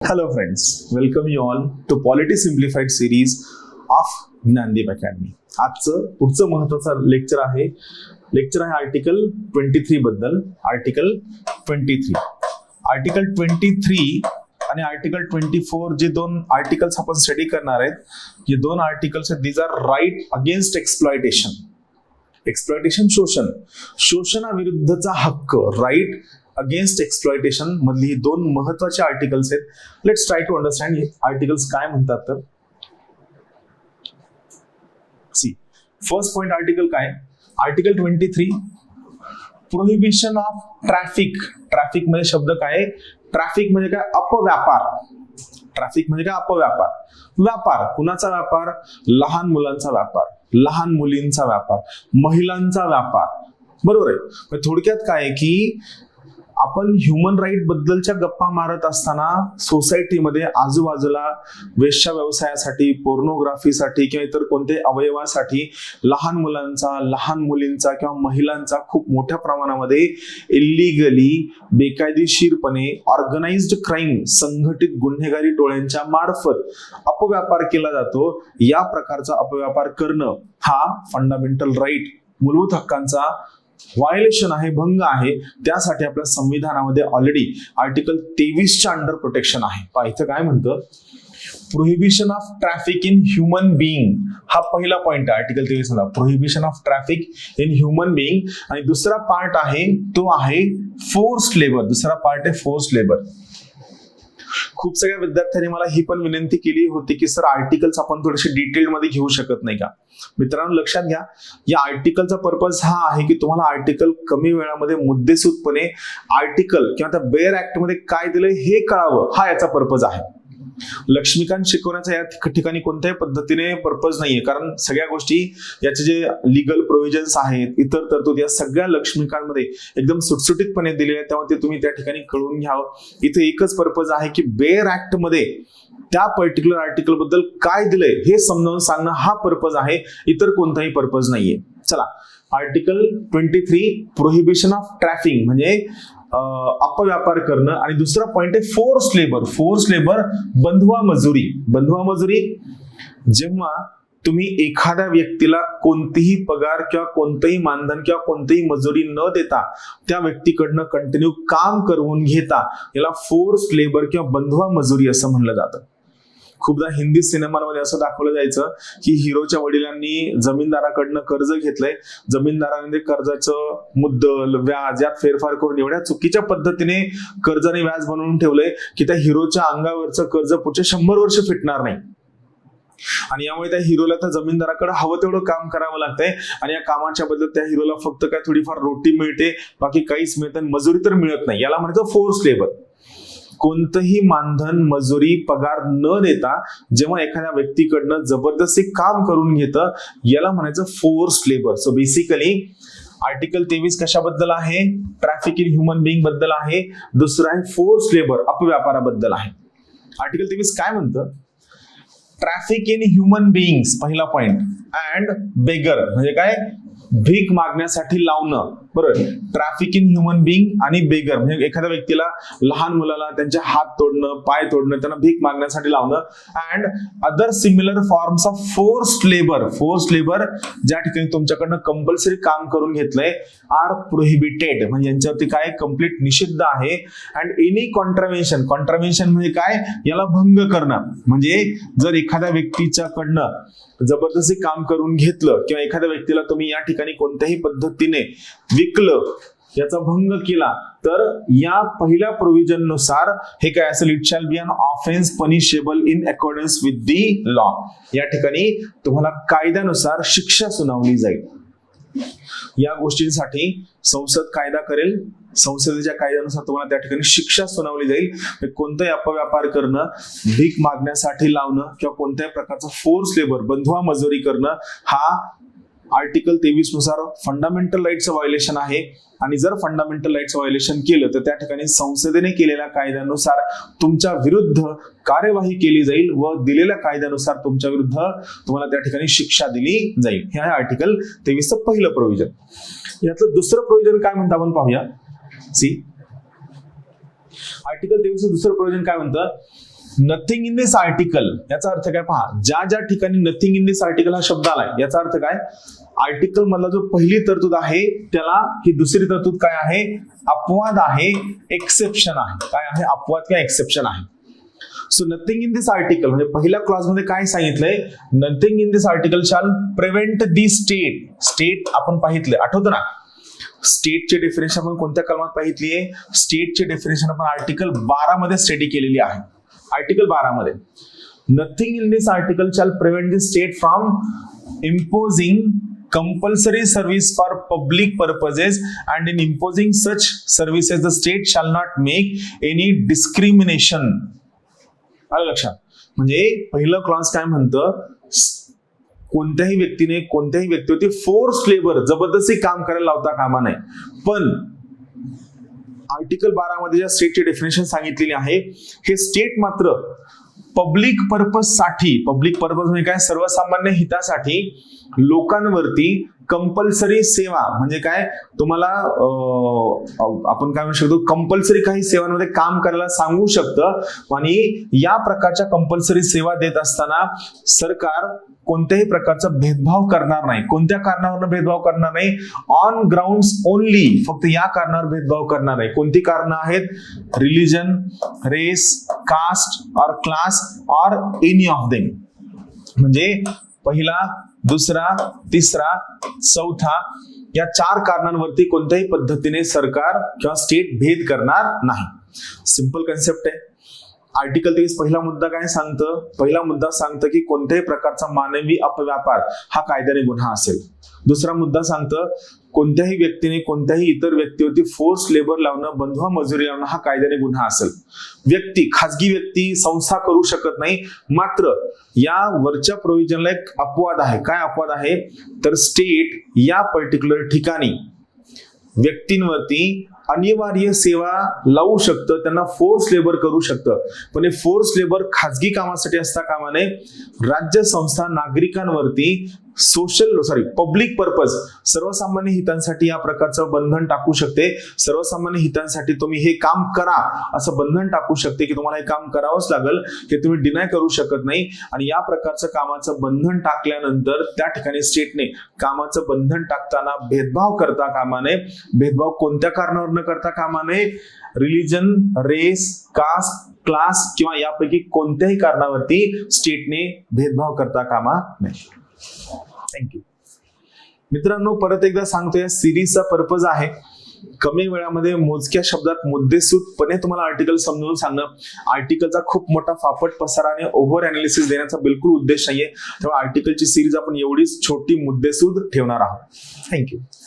Hello friends, welcome you all to Polity Simplified series of Gyandeep academy. आजचं पुढचं महत्त्वाचं lecture आहे आर्टिकल 23 बद्दल. आर्टिकल 23 आणि आर्टिकल 24 जे दोन आर्टिकल्स आपण स्टडी करणार आहेत, हे दोन आर्टिकल्स आहेत. These are right against exploitation, शोषणाविरुद्धचा हक्क, राईट अगेन्स्ट एक्सप्लॉयटेशन मधली ही दोन महत्वाचे आर्टिकल्स आहेत. लेट्स ट्राय टू अंडरस्टँड हे आर्टिकल्स काय म्हणतात. तर सी फर्स्ट पॉइंट आर्टिकल काय, article 23 prohibition of traffic. Traffic मध्ये शब्द काय, ट्रॅफिक म्हणजे काय, अपव्यापार. ट्रॅफिक म्हणजे काय, अपव्यापार. व्यापार, कुणाचा व्यापार, लहान मुलांचा व्यापार, लहान मुलींचा व्यापार, महिलांचा व्यापार. बरोबर आहे. थोडक्यात काय आहे की आपण ह्युमन राईट बद्दलच्या गप्पा मारत असताना सोसायटीमध्ये आजूबाजूला वेश्या व्यवसायासाठी, पोर्नोग्राफीसाठी किंवा इतर कोणत्याही अवयवासाठी लहान मुलांचा, लहान मुलींचा किंवा महिलांचा खूप मोठ्या प्रमाणामध्ये इल्लीगली, बेकायदेशीरपणे ऑर्गनाइज्ड क्राईम, संघटित गुन्हेगारी टोळ्यांच्या मार्फत अपव्यापार केला जातो. या प्रकारचा अपव्यापार करणं हा फंडामेंटल राईट, मूलभूत हक्कांचा व्हायोलेशन आहे, भंग आहे. त्यासाठी आपल्या संविधानामध्ये ऑलरेडी आर्टिकल 23च्या अंडर प्रोटेक्शन आहे. पहा इथं काय म्हणतं, prohibition of traffic in human being. हा पहिला पॉइंट आहे आर्टिकल 23 मध्ये, prohibition of traffic in human being. आणि दुसरा पार्ट आहे तो आहे फोर्स्ड लेबर. दुसरा पार्ट आहे फोर्स्ड लेबर. खूप सगळ्या विद्यार्थ्यांनी मला ही पण विनंती केली होती की सर आर्टिकल्स आपण थोडेसे डिटेल मध्ये घेऊ शकत नाही का. मित्रांनो लक्षात घ्या, या आर्टिकलचा पर्पज हा आहे की तुम्हाला आर्टिकल कमी वेळामध्ये मुद्देसूदपणे आर्टिकल किंवा त्या बेअर ऍक्ट मध्ये काय दिलंय हे कळावं, हा याचा पर्पज आहे. लक्ष्मीकांत शिकवण्याचा या ठिकाणी कोणत्याही पद्धतीने पर्पज नाहीये, कारण सगळ्या गोष्टी याचे जे लिगल प्रोव्हिजन्स आहेत, इतर तरतूद, या सगळ्या लक्ष्मीकांतमध्ये एकदम सुटसुटीतपणे दिलेल्या, त्यामुळे ते तुम्ही त्या ठिकाणी कळून घ्यावं. इथे एकच पर्पज आहे की बेअर ऍक्ट मध्ये त्या पर्टिक्युलर आर्टिकल बद्दल काय दिलंय हे समजावून सांगणं, हा पर्पज आहे, इतर कोणताही पर्पज नाहीये. चला, आर्टिकल 23 प्रोहिबिशन ऑफ ट्रॅफिक म्हणजे अपव्यापार करणं. आणि दुसरा पॉइंट आहे फोर्स लेबर. फोर्स लेबर, बंधुआ मजुरी. बंधुआ मजुरी, जेव्हा तुम्ही एखाद्या व्यक्तीला कोणतीही पगार किंवा कोणतंही मानधन किंवा कोणतीही मजुरी न देता त्या व्यक्तीकडनं कंटिन्यू काम करवून घेता, याला फोर्स लेबर किंवा बंधुआ मजुरी असं म्हणलं जातं. खूपदा हिंदी सिनेमांमध्ये असं दाखवलं जायचं की हिरोच्या वडिलांनी जमीनदाराकडनं कर्ज घेतलंय, जमीनदाराने कर्जाचं मुद्दल, व्याज यात फेरफार करून एवढ्या चुकीच्या पद्धतीने कर्ज आणि व्याज बनवून ठेवलंय की त्या हिरोच्या अंगावरचं कर्ज पुढचे 100 वर्ष फिटणार नाही. आणि यामुळे त्या हिरोला त्या जमीनदाराकडे हवं तेवढं काम करावं लागतंय, आणि या कामाच्या बदल्यात त्या हिरोला फक्त काय थोडीफार रोटी मिळते, बाकी काहीच मिळतं, मजुरी तर मिळत नाही. याला म्हणायचं फोर्स लेबर. कोणतंही मानधन, मजुरी, पगार न देता जेव्हा एखाद्या व्यक्तीकडनं जबरदस्ती काम करून घेतं, याला म्हणायचं force labour. So basically article 23 कशाबद्दल आहे, ट्रॅफिक इन ह्युमन बिईंग बद्दल आहे. दुसरं आहे फोर्स लेबर, अपव्यापाराबद्दल आहे. आर्टिकल 23 काय म्हणतं, ट्रॅफिक इन ह्युमन बिईंग्स पहिला पॉइंट, अँड बेगर म्हणजे काय, भीक मागण्यासाठी लावणं. बरोबर, ट्रॅफिक इन ह्युमन बिईंग आणि बेगर म्हणजे एखाद्या व्यक्तीला, लहान मुलाला त्यांचे हात तोडणं, पाय तोडणं, त्यांना भीक मागण्यासाठी लावणं. And other similar forms of forced labour. Forced labour ज्या ठिकाणी तुमच्याकडनं कंपल्सरी काम करून घेतलंय, आर प्रोहिबिटेड म्हणजे यांच्यावरती काय, कम्प्लीट निषिद्ध आहे. And any कॉन्ट्राव्हेन्शन. कॉन्ट्राव्हेन्शन म्हणजे काय, याला भंग करणं. म्हणजे जर एखाद्या व्यक्तीच्याकडनं जबरदस्ती काम करून घेतलं किंवा एखाद्या व्यक्तीला तुम्ही या ठिकाणी कोणत्याही पद्धतीने विकलं, याचा भंग केला, तर या पहिल्या प्रोव्हिजन नुसार हे काय असेल, it shall be an offence punishable in accordance with the law. या ठिकाणी तुम्हाला कायद्यानुसार शिक्षा सुनावली जाईल. या गोष्टींसाठी संसद कायदा करेल, संसदेच्या कायद्यानुसार तुम्हाला त्या ठिकाणी शिक्षा सुनावली जाईल. कोणताही अपव्यापार करणं, भीक मागण्यासाठी लावणं किंवा कोणत्याही प्रकारचं फोर्स लेबर, बंधुआ मजुरी करणं, हा आर्टिकल 23 नुसार फंडामेंटल राईटचं व्हायोलेशन आहे. आणि जर फंडामेंटल राईटचं व्हायोलेशन केलं तर त्या ठिकाणी संसदेने केलेल्या कायद्यानुसार तुमच्या विरुद्ध कार्यवाही केली जाईल व दिलेल्या कायद्यानुसार तुमच्या विरुद्ध तुम्हाला त्या ठिकाणी शिक्षा दिली जाईल. हे आहे आर्टिकल 23चं पहिलं प्रोव्हिजन. यातलं दुसरं प्रोव्हिजन काय म्हणतं आपण पाहूया. सी आर्टिकल 23 दुसरं प्रोव्हिजन काय म्हणतं, नथिंग इन दिस आर्टिकल याचा अर्थ काय पहा, ज्या ज्या ठिकाणी नथिंग इन दिस आर्टिकल हा शब्द आलाय याचा अर्थ काय, आर्टिकल मधला जो पहिली तरतूद आहे त्याला ही दुसरी तरतूद काय आहे, अपवाद आहे, एक्सेप्शन आहे. काय आहे, अपवाद किंवा एक्सेप्शन आहे. So nothing in this article म्हणजे पहिल्या क्लॉज मध्ये काय सांगितलंय, nothing in this article shall prevent the state. State आपण पाहितलं, आठवतं ना, स्टेटचे डेफिनेशन आपण कोणत्या कलमात पाहितली आहे, स्टेटचे डेफिनेशन आपण आर्टिकल 12 मध्ये स्टडी केलेली आहे. आर्टिकल 12 मध्ये nothing in this article shall prevent the state from imposing compulsory service for public purposes and in imposing such services the state shall not make any discrimination. आलं लक्षात. म्हणजे पहिलं clause काय म्हणतं, कोणत्याही व्यक्तीने कोणत्याही व्यक्तीवरती फोर्स लेबर जबरदस्ती काम करायला लावता कामा नये. पण आर्टिकल 12 मध्ये ज्या स्टेटची डेफिनेशन सांगितलेली आहे, हे स्टेट मात्र पब्लिक पर्पज साठी, पब्लिक पर्पज म्हणजे काय, सर्वसामान्य हितासाठी लोकांवरती कंपल्सरी सेवा म्हणजे काय, तुम्हाला आपण काय म्हणू शकतो, कंपल्सरी काही सेवांमध्ये काम करायला सांगू शकतं. आणि या प्रकारच्या कंपल्सरी सेवा देत असताना सरकार कोणत्याही प्रकारचा भेदभाव करणार नाही. कोणत्या कारणावर भेदभाव करणार नाही, ऑन ग्राउंड्स ओनली, फक्त या कारणावर भेदभाव करणार नाही. कोणती कारणं आहेत, रिलिजन, रेस, कास्ट और क्लास और एनी ऑफ देम. म्हणजे पहिला, दुसरा, तिसरा, चौथा या 4 कारणांवरती कोणत्याही पद्धतीने सरकार किंवा स्टेट भेद करणार नाही. सिंपल कन्सेप्ट आहे. आर्टिकल 23 पहिला मुद्दा काय सांगतं, पहिला मुद्दा सांगतं की कोणत्याही प्रकारचा मानवी अपव्यापार हा कायद्याने गुन्हा असेल. दुसरा मुद्दा सांगतं कोणत्याही व्यक्तीने कोणत्याही इतर व्यक्तीवरती फोर्स लेबर लावणं, बंधुआ मजुरी लावणं हा कायद्याने गुन्हा असेल. व्यक्ती, खाजगी व्यक्ती, संस्था करू शकत नाही. मात्र या वरच्या प्रोव्हिजनला एक अपवाद आहे. काय अपवाद आहे, तर स्टेट या पर्टिक्युलर ठिकाणी व्यक्तींवरती अनिवार्य सेवा लावू शकतं, त्यांना फोर्स लेबर करू शकतं. पण हे फोर्स लेबर खाजगी कामासाठी असता कामा नये. राज्य संस्था नागरिकांवरती पब्लिक पर्पज, सर्वसामान्य हितांसाठी या प्रकारचं बंधन टाकू शकते. सर्वसामान्य हितांसाठी तुम्ही हे काम करा असं बंधन टाकू शकते की तुम्हाला हे काम करावंच लागेल, हे तुम्ही डिनाय करू शकत नाही. आणि या प्रकारचं कामाचं बंधन टाकल्यानंतर त्या ठिकाणी स्टेटने कामाचं बंधन टाकताना भेदभाव करता कामा नये. भेदभाव कोणत्या कारणावर न करता कामा नये, रिलिजन, रेस, कास्ट, क्लास किंवा यापैकी कोणत्याही कारणावरती स्टेटने भेदभाव करता कामा नये. थँक्यू मित्रांनो. परत एकदा सांगतो, या सिरीजचा पर्पज आहे कमी वेळामध्ये मोजक्या शब्दात मुद्देसूदपणे तुम्हाला आर्टिकल समजावून सांगणं. आर्टिकलचा खूप मोठा फापट पसारा आणि ओव्हर अनालिसिस देण्याचा बिलकुल उद्देश नाहीये. तेव्हा आर्टिकलची सिरीज आपण एवढीच छोटी मुद्देसूद ठेवणार आहोत. थँक्यू.